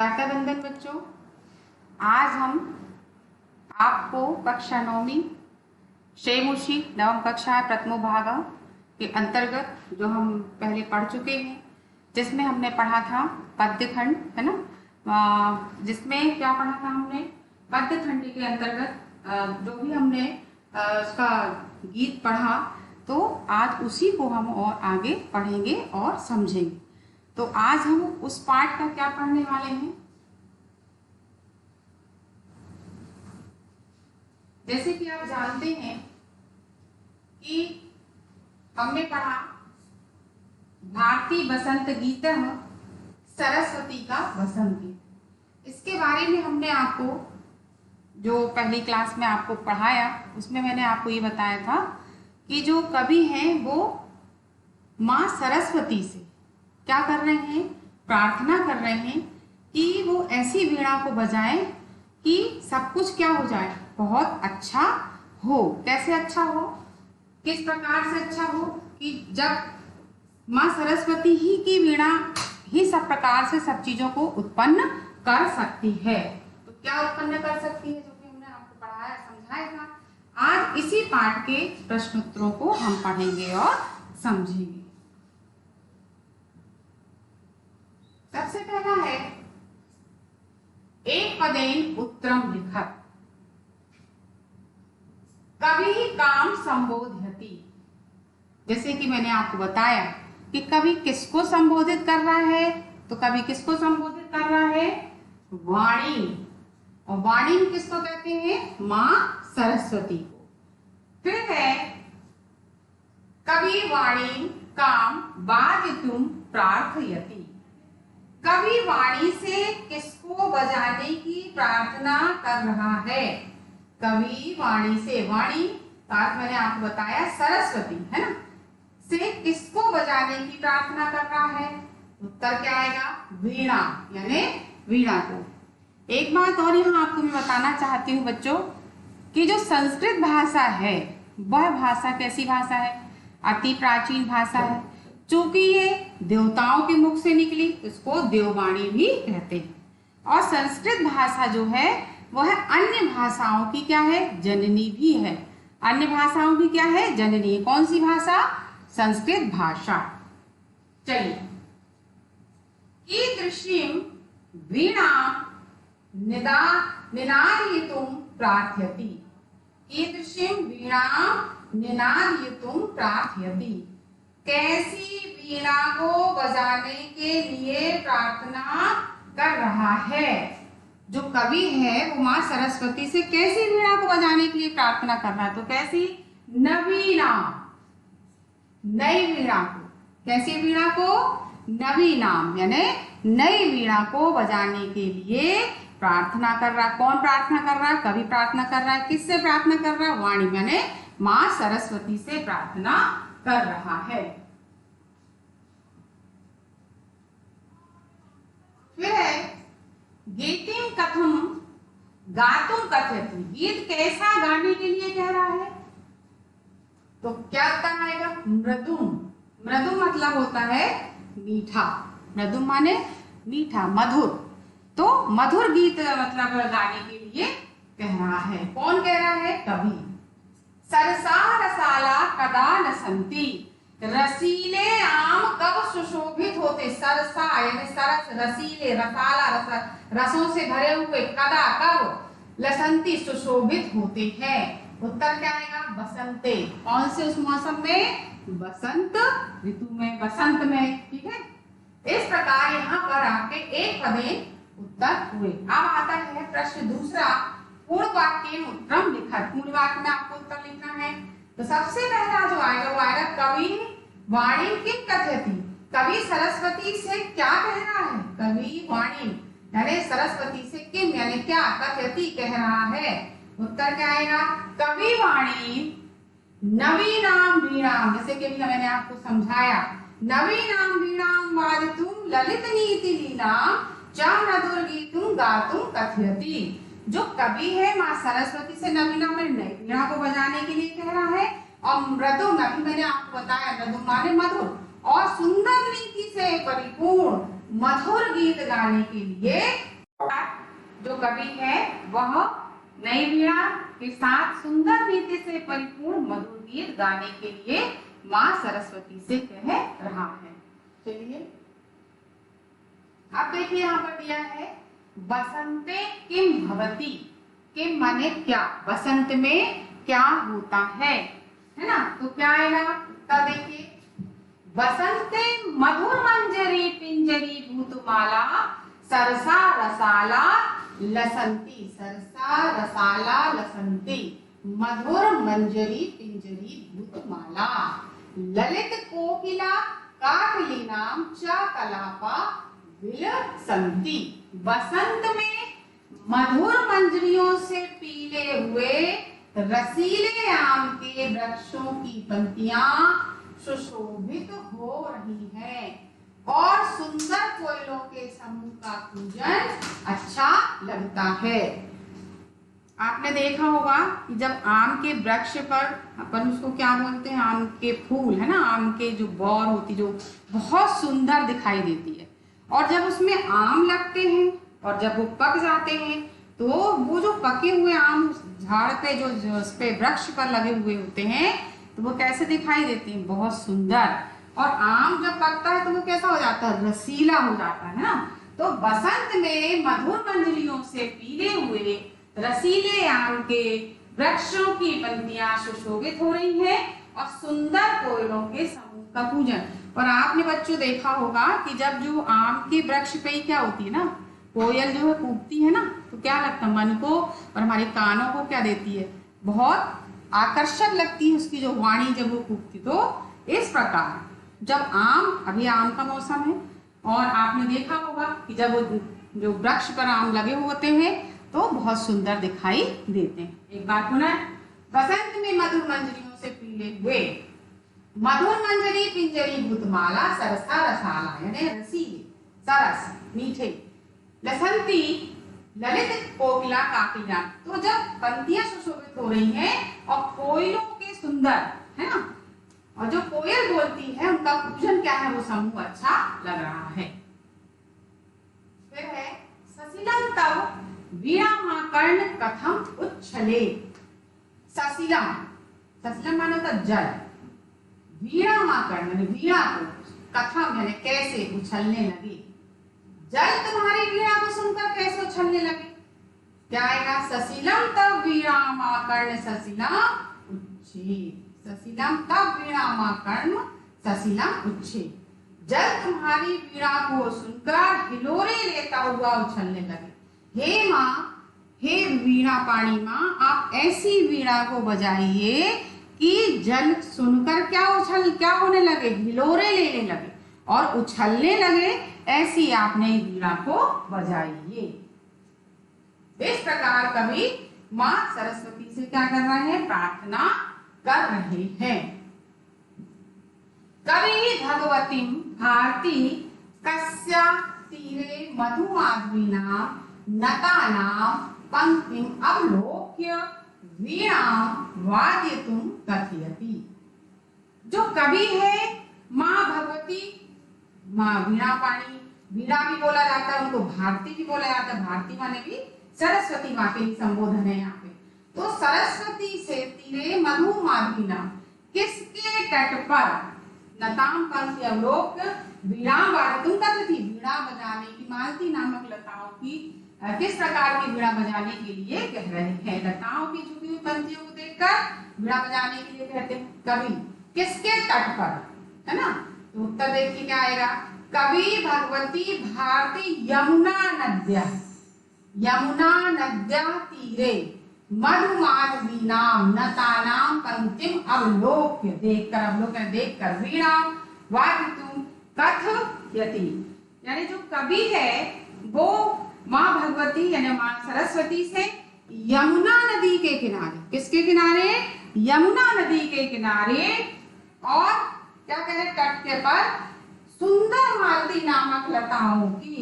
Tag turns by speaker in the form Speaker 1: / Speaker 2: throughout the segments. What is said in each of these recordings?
Speaker 1: प्रातः वंदन बच्चों। आज हम आपको कक्षा नौवीं शेमुषी नवम कक्षा प्रथमो भाग के अंतर्गत जो हम पहले पढ़ चुके हैं, जिसमें हमने पढ़ा था पद्य खंड, है ना। जिसमें क्या पढ़ा था हमने, पद्य खंड के अंतर्गत जो भी हमने उसका गीत पढ़ा, तो आज उसी को हम और आगे पढ़ेंगे और समझेंगे। तो आज हम उस पाठ का क्या पढ़ने वाले हैं। जैसे कि आप जानते हैं कि हमने पढ़ा भारतीय बसंत गीत सरस्वती का बसंती। इसके बारे में हमने आपको जो पहली क्लास में आपको पढ़ाया, उसमें मैंने आपको ये बताया था कि जो कवि हैं वो माँ सरस्वती से क्या कर रहे हैं, प्रार्थना कर रहे हैं कि वो ऐसी वीणा को बजाएं कि सब कुछ क्या हो जाए, बहुत अच्छा हो। कैसे अच्छा हो, किस प्रकार से अच्छा हो कि जब माँ सरस्वती ही की वीणा ही सब प्रकार से सब चीजों को उत्पन्न कर सकती है। तो क्या उत्पन्न कर सकती है, जो कि हमने आपको पढ़ाया समझाया था। आज इसी पाठ के प्रश्नोत्तरों को हम पढ़ेंगे और समझेंगे। सबसे पहला है एक पदेन उत्तरम लिखत कवि काम संबोधयति। जैसे कि मैंने आपको बताया कि कवि किसको संबोधित कर रहा है, तो कवि किसको संबोधित कर रहा है, वाणी। और वाणी किसको कहते हैं, माँ सरस्वती को। फिर है कवि वाणी काम वादितुम प्रार्थयति। कवि वाणी से किसको बजाने की प्रार्थना कर रहा है। कवि वाणी से, वाणी का मैंने आपको बताया सरस्वती, है ना, से किसको बजाने की प्रार्थना कर रहा है। उत्तर क्या आएगा, वीणा, यानी वीणा को। एक बात और यहाँ आपको मैं बताना चाहती हूँ बच्चों कि जो संस्कृत भाषा है वह भाषा कैसी भाषा है, अति प्राचीन भाषा है। चूंकि ये देवताओं के मुख से निकली, इसको देववाणी भी कहते हैं। और संस्कृत भाषा जो है वह अन्य भाषाओं की क्या है, जननी भी है। अन्य भाषाओं की क्या है, जननी। कौन सी भाषा, संस्कृत भाषा। चलिए, कीदृशीं वीणां निनादयितुं प्रार्थयति। कीदृशीं वीणां निनादयितुं प्रार्थयति। कैसी वीणा को बजाने के लिए प्रार्थना कर रहा है। जो कवि है वो माँ सरस्वती से कैसी वीणा को बजाने के लिए प्रार्थना कर रहा है, तो कैसी, नवीना, नई वीणा को। कैसी वीणा को, नवीनाम, यानी नई वीणा को बजाने के लिए प्रार्थना कर रहा है। कौन प्रार्थना कर रहा है, कवि प्रार्थना कर रहा है। किससे प्रार्थना कर रहा है, वाणी, यानी माँ सरस्वती से प्रार्थना कर रहा है। फिर है गीतिं कथम गातुम कथयति। गीत कैसा गाने के लिए कह रहा है, तो क्या उत्तर आएगा, मृदुम। मृदुम मतलब होता है मीठा। मृदुम माने मीठा, मधुर। तो मधुर गीत मतलब गाने के लिए कह रहा है। कौन कह रहा है, कवि। सरसा रसाला कदा न संति। रसीले आम कब सुशोभित होते। सरसा यानी सरस, रसीले, रसाला, रसों से भरे हुए, कदा कब, लसंती सुशोभित होते हैं। उत्तर क्या आएगा, बसंते। कौन से उस मौसम में, बसंत ऋतु में, बसंत में। ठीक है, इस प्रकार यहाँ पर आपके एक पदेन उत्तर हुए। अब आता है प्रश्न दूसरा, पूर्ण वाक्य उत्तरम लिखत। पूर्ण वाक्य में आपको उत्तर लिखना है। तो सबसे पहला जो आएगा वो आएगा कवि वाणी किम कथयति। कवि सरस्वती से क्या कह रहा है, कवि वाणी यानी सरस्वती से किम यानी क्या, कथयति कह रहा है। उत्तर क्या आएगा, कवि वाणी नवीनाम वीणाम। जैसे कि मैंने आपको समझाया, नवीनाम वीणाम वादितुम ललित नीति लीलाम च मधुर गीतुम गातुम कथयति। जो कवि है माँ सरस्वती से नवीना में नई वीणा को बजाने के लिए कह रहा है। और मृदुम, अभी मैंने आपको बताया, मृदुम माने मधुर, और सुंदर नीति से परिपूर्ण मधुर गीत गाने के लिए जो कवि है वह नई वीणा के साथ सुंदर रीति से परिपूर्ण मधुर गीत गाने के लिए माँ सरस्वती से कह रहा है। चलिए अब देखिए यहाँ पर दिया है बसंते किम भवति। किम माने क्या, बसंत में क्या होता है ना। तो क्या आएगा उत्तर देखिए, बसंते मधुर मंजरी पिंजरी भूतमाला सरसा रसाला लसंती। सरसा रसाला लसंती, मधुर मंजरी पिंजरी भूतमाला। ललित कोकिला काकलीनाम च कलापा विलसंती। बसंत में मधुर मंजरियों से पीले हुए रसीले आम के वृक्षों की पंक्तियां सुशोभित हो रही हैं और सुंदर कोयलों के समूह का पूजन अच्छा लगता है। आपने देखा होगा कि जब आम के वृक्ष पर, अपन उसको क्या बोलते हैं, आम के फूल है ना, आम के जो बौर होती जो बहुत सुंदर दिखाई देती है, और जब उसमें आम लगते हैं और जब वो पक जाते हैं तो वो जो पके हुए आम झाड़ पे जो उस पे वृक्ष पर लगे हुए होते हैं तो वो कैसे दिखाई देते हैं, बहुत सुंदर। और आम जब पकता है तो वो कैसा हो जाता है, रसीला हो जाता है ना। तो बसंत में मधुर मंजरियों से पीले हुए रसीले आम के वृक्षों की पंक्तियां सुशोभित हो रही हैं और सुंदर कोयलों के समूह का पूजन। और आपने बच्चों देखा होगा कि जब जो आम के वृक्ष पे ही क्या होती है ना, कोयल जो है कूकती है ना, तो क्या लगता है मन को और हमारे कानों को क्या देती है, बहुत आकर्षक लगती है उसकी जो वाणी जब वो कूकती। तो इस प्रकार जब आम, अभी आम का मौसम है और आपने देखा होगा कि जब वो जो वृक्ष पर आम लगे होते हैं तो बहुत सुंदर दिखाई देते हैं। एक बार पुनः, बसंत में मधुर मंजरियों से पीले हुए, मधुर मंजरी पिंजरी भूतमाला सरसा रसाला यानी रसीले सरस मीठे, लसंती ललित कोकिला काकिला। तो जब पंक्तियां सुशोभित हो रही हैं और कोयलों के सुंदर है ना, और जो कोयल बोलती है उनका पूजन क्या है, वो समूह अच्छा लग रहा है। फिर है ससिलम तव वीणामाकर्ण कथम उच्छले। ससिलम, ससिलम माने होता जल, वीणामाकर्ण यानी वीणा को, कथम यानी कैसे उछलने लगे। जल तुम्हारी वीणा को सुनकर कैसे उछलने लगे, क्या आएगा, ससिलम तव वीणामाकर्ण ससिलम उच्छे। ससिलम तव वीणामाकर्ण ससिलम उच्छे। जल तुम्हारी वीणा को सुनकर हिलोरे लेता हुआ उछलने लगे। हे माँ, हे वीणा पाणी माँ, आप ऐसी वीणा को बजाइए कि जल सुनकर क्या होने लगे, हिलोरे लेने लगे और उछलने लगे, ऐसी आपने वीणा को बजाइए। इस प्रकार कवि माँ सरस्वती से क्या कर रहे हैं, प्रार्थना कर रहे हैं। कवि भगवती भारती कस्या तीरे मधुमाधवीना नतानां पंक्तिम अवलोक्य वीणा वादयितुं कथयति। जो कवि है माँ भगवती, माँ वीणा पाणी, वीणा भी बोला जाता है उनको, भारती भी बोला जाता है, भारती माने भी सरस्वती माँ के संबोधन है यहाँ पे। तो सरस्वती से तीरे मधुमाधवीना, किसके तट पर, लताम पंक्ति अवलोक्य वीणा वादयितुं कथयति, वीणा बजाने की, मालती नामक लताओं की किस प्रकार की वीणा बजाने के लिए कह रहे हैं। लताओं की झुकी हुई पंक्तियों को देखकर वीणा बजाने के लिए कहते हैं। कवि किसके तट पर, है ना, तो उत्तर देखिए क्या आएगा, कवि भगवती भारती यमुना नद्या, यमुना नद्या तीरे मधुमाधवीनाम नतानाम पंक्तिम अवलोक्य, देखकर, अवलोकन देखकर, वीणा वादयितुं कथयति। यानी जो कवि है वो माँ भगवती यानी माँ सरस्वती से यमुना नदी के किनारे, किसके किनारे, यमुना नदी के किनारे, और क्या कह रहे, तट के पर सुंदर मालती नामक लताओं की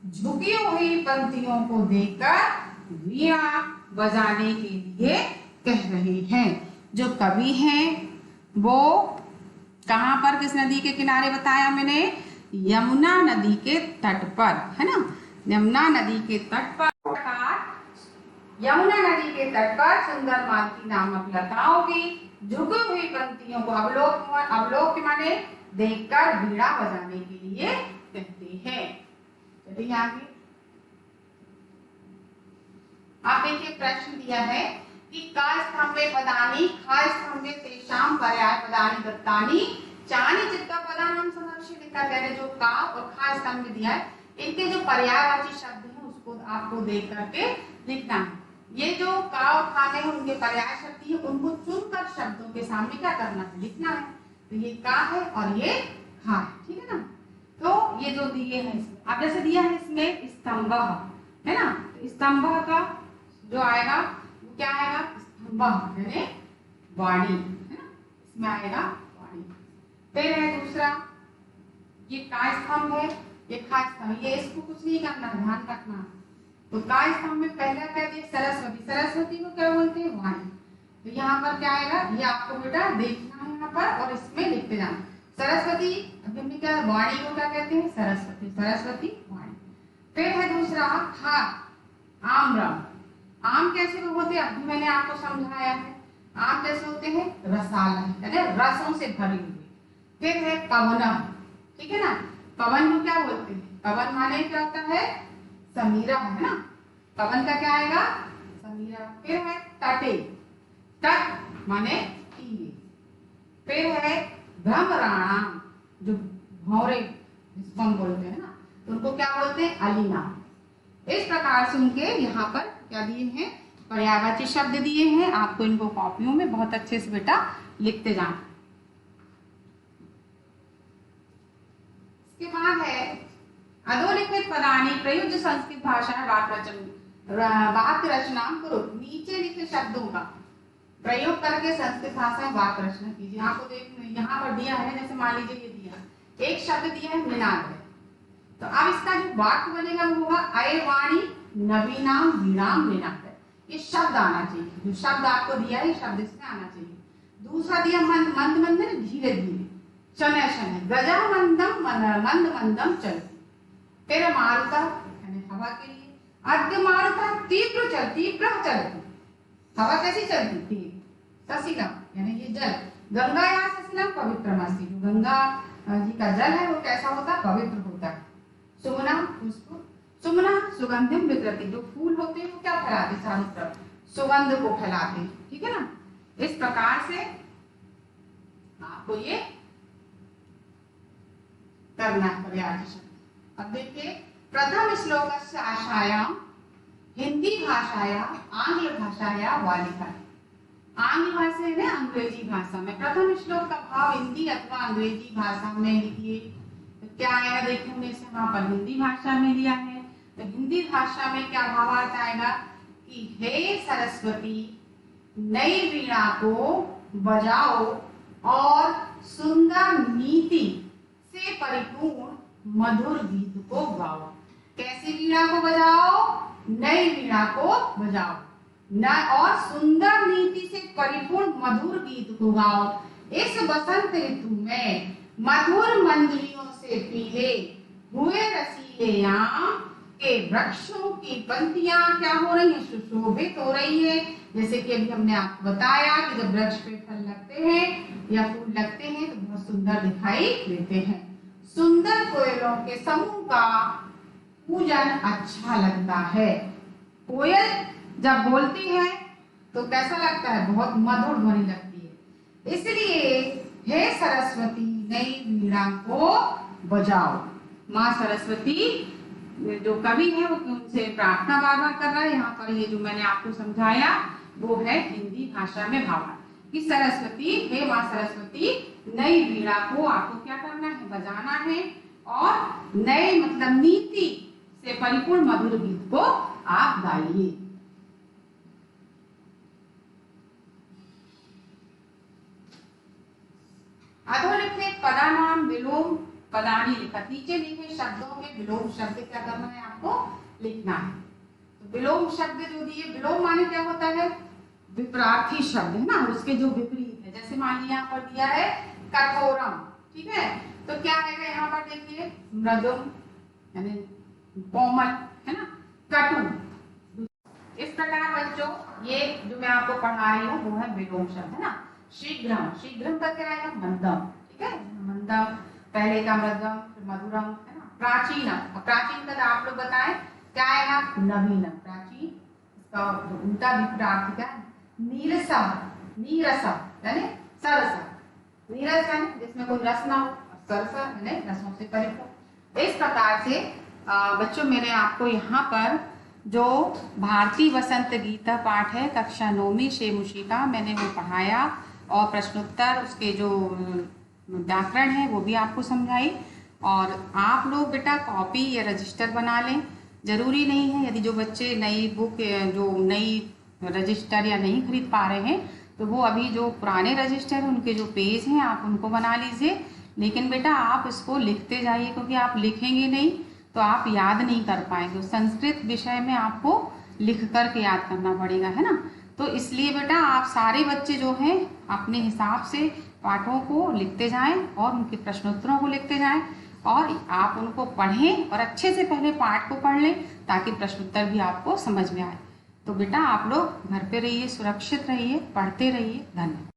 Speaker 1: झुकी हुई पंक्तियों को देखकर वीणा बजाने के लिए कह रहे हैं। जो कवि हैं वो कहाँ पर, किस नदी के किनारे बताया मैंने, यमुना नदी के तट पर, है ना, यमुना नदी के तट पर यमुना नदी के तट पर सुंदर मालती नामक लताओं की झुकी हुई पंक्तियों को अवलोक माने देखकर वीणा बजाने के लिए कहते हैं। चलिए आगे। आप देखिए प्रश्न दिया है कि का स्तंभे पदानि खा स्तंभे तेषां पर्याय पदानि दत्तानि चानि चित्ता पदानां संरक्षित लिखा है। जो का और खा स्तंभ दिया है इनके जो पर्यायवाची शब्द हैं उसको आपको देख करके लिखना है। ये जो का और खा में उनके पर्याय शब्द है उनको चुनकर शब्दों के सामने क्या करना है, लिखना है। तो ये का है और ये खा है, ठीक है ना। तो ये जो दिए हैं अब जैसे दिया है इसमें स्तंभ है ना, तो स्तंभ का जो आएगा वो क्या आएगा, स्तंभ यानी वाणी है ना, इसमें आएगा वाणी। फिर है दूसरा ये का स्तंभ है, ये खा स्तंभ, ये इसको कुछ नहीं करना, ध्यान रखना। तो का स्तंभ में पहला क्या दिया सरस्वती, सरस्वती को क्या बोलते हैं वाणी। तो यहाँ पर क्या आएगा ये आपको बेटा देखना है यहाँ पर और इसमें लिखते जाना। सरस्वती अभी हमने क्या वाणी को क्या कहते हैं सरस्वती, सरस्वती वाणी। फिर है दूसरा खा आम्रम, आम कैसे होते हैं अभी मैंने आपको समझाया है। आम कैसे होते हैं रसाला यानी रसों से भरे हुए। फिर है पवनम, ठीक है ना, पवन को क्या बोलते हैं, पवन माने क्या होता है समीरा है ना, पवन का क्या आएगा समीरा। फिर है तटे, तट माने तीर। फिर है भ्रमराणाम जो भौरे जिसको हम बोलते हैं ना, तो उनको क्या बोलते हैं अलीना। इस प्रकार से उनके यहाँ पर क्या दिए हैं पर्यायवाची शब्द दिए हैं। आपको इनको कॉपियों में बहुत अच्छे से बेटा लिखते जाना। इसके बाद है अधोलिखित पदानि प्रयुज्य संस्कृत भाषा वाक्य रचना करो। नीचे लिखे शब्दों का प्रयोग करके संस्कृत भाषा में वाक्य रचना कीजिए। आपको देख यहाँ पर दिया है, जैसे मान लीजिए ये दिया एक शब्द दिया है निनाद है, तो अब इसका जो वाक्य बनेगा वो होगा अय वाणी नवीनाम वीणाम निनाद। ये शब्द आना चाहिए, जो शब्द आपको दिया है शब्द इसमें आना चाहिए। दूसरा दिया मंद, मंद मंद धीरे धीरे, शनय शनय, गजा मंदम मंद मंदम चलती। फिर मारुता यानी हवा के लिए, अद्य मारुता तीव्र चल, तीव्र चलती, हवा कैसी चलती थी, ससीलम यानी ये जल, गंगा या ससीलम पवित्रमस्ति, जो गंगा जी का जल है वो कैसा होता है पवित्र होता है। सुमना पुष्प, सुमना सुगंधिम वितरती, जो फूल होते हैं वो क्या फैलाते चारों तरफ, सुगंध को फैलाते हैं, ठीक है ना। इस प्रकार से आपको ये करना है पर्यायवाची शब्द। अब देखिए प्रथम श्लोकस्य आशायाम हिंदी भाषाया आंग्ल भाषाया वालिका। आंग्ल भाषा है ना अंग्रेजी भाषा में, प्रथम श्लोक का भाव हिंदी अथवा अंग्रेजी भाषा में लिखिए। तो क्या आएगा देखिए हमने इसे वहां पर हिंदी भाषा में लिया है, तो हिंदी भाषा में क्या भावार्थ आएगा कि हे सरस्वती नई वीणा को बजाओ और सुंदर नीति से परिपूर्ण मधुर गीत को गाओ। कैसी वीणा को बजाओ, नई वीणा को बजाओ न और सुंदर नीति से परिपूर्ण मधुर गीत को गाओ। इस बसंत ऋतु में मधुर मंजरियों से पीले हुए रसीले आम के वृक्षों की पंक्तियां क्या हो रही है सुशोभित हो रही है। जैसे कि अभी हमने आपको बताया कि जब वृक्ष पे फल लगते हैं या फूल लगते हैं तो बहुत सुंदर दिखाई देते हैं। सुंदर कोयलों के समूह का पूजन अच्छा लगता है। कोयल जब बोलती है तो कैसा लगता है, बहुत मधुर ध्वनि लगती है। इसलिए हे सरस्वती नई वीणा को बजाओ। माँ सरस्वती जो कवि है वो उनसे प्रार्थना बार बार कर रहा है। यहाँ पर ये जो मैंने आपको समझाया वो है हिंदी भाषा में भावार्थ कि सरस्वती हे माँ सरस्वती नई वीणा को आपको क्या करना है बजाना है और नए मतलब नीति से परिपूर्ण मधुर गीत को आप गाइए। अधोलिखित पदानाम विलोम पदानी लिखा। नीचे लिखे शब्दों में विलोम शब्द क्या करना है आपको लिखना है। तो विलोम शब्द जो दिए, विलोम माने क्या होता है विपरार्थी शब्द है ना, उसके जो विपरीत है। जैसे मान लिया यहाँ पर दिया है कठोरम, ठीक है, तो क्या आएगा यहाँ पर देखिए मृदुम यानी कोमल है ना, कटु। इस प्रकार बच्चों, ये जो मैं आपको पढ़ा रही हूँ वो है विलोम शब्द, है ना। शीघ्रम, शीघ्रम का क्या आएगा? मंदम, ठीक है। मंदम पहले का मृदम, फिर मधुरम, है ना। प्राचीनम, और प्राचीन का आप लोग बताएं क्या आएगा? नवीनम। प्राचीन, इसका उल्टा विपरीत क्या है? नीरसम, नीरसम यानी सरस, नीरस यानी जिसमें कोई रस ना हो, सरस यानी रसों से परिपूर्ण। इस प्रकार से बच्चों मेरे आपको यहाँ पर जो भारतीय वसंत गीता पाठ है कक्षा 9वीं शेमुशी का मैंने वो पढ़ाया, और प्रश्नोत्तर उसके जो व्याकरण है वो भी आपको समझाई। और आप लोग बेटा कॉपी या रजिस्टर बना लें, जरूरी नहीं है यदि जो बच्चे नई बुक जो नई रजिस्टर या नहीं खरीद पा रहे हैं तो वो अभी जो पुराने रजिस्टर हैं उनके जो पेज हैं आप उनको बना लीजिए। लेकिन बेटा आप इसको लिखते जाइए, क्योंकि आप लिखेंगे नहीं तो आप याद नहीं कर पाएंगे। संस्कृत विषय में आपको लिख कर के याद करना पड़ेगा, है ना। तो इसलिए बेटा आप सारे बच्चे जो हैं अपने हिसाब से पाठों को लिखते जाएं और उनके प्रश्नोत्तरों को लिखते जाएं, और आप उनको पढ़ें और अच्छे से पहले पाठ को पढ़ लें ताकि प्रश्नोत्तर भी आपको समझ में आए। तो बेटा आप लोग घर पे रहिए, सुरक्षित रहिए, पढ़ते रहिए। धन्यवाद।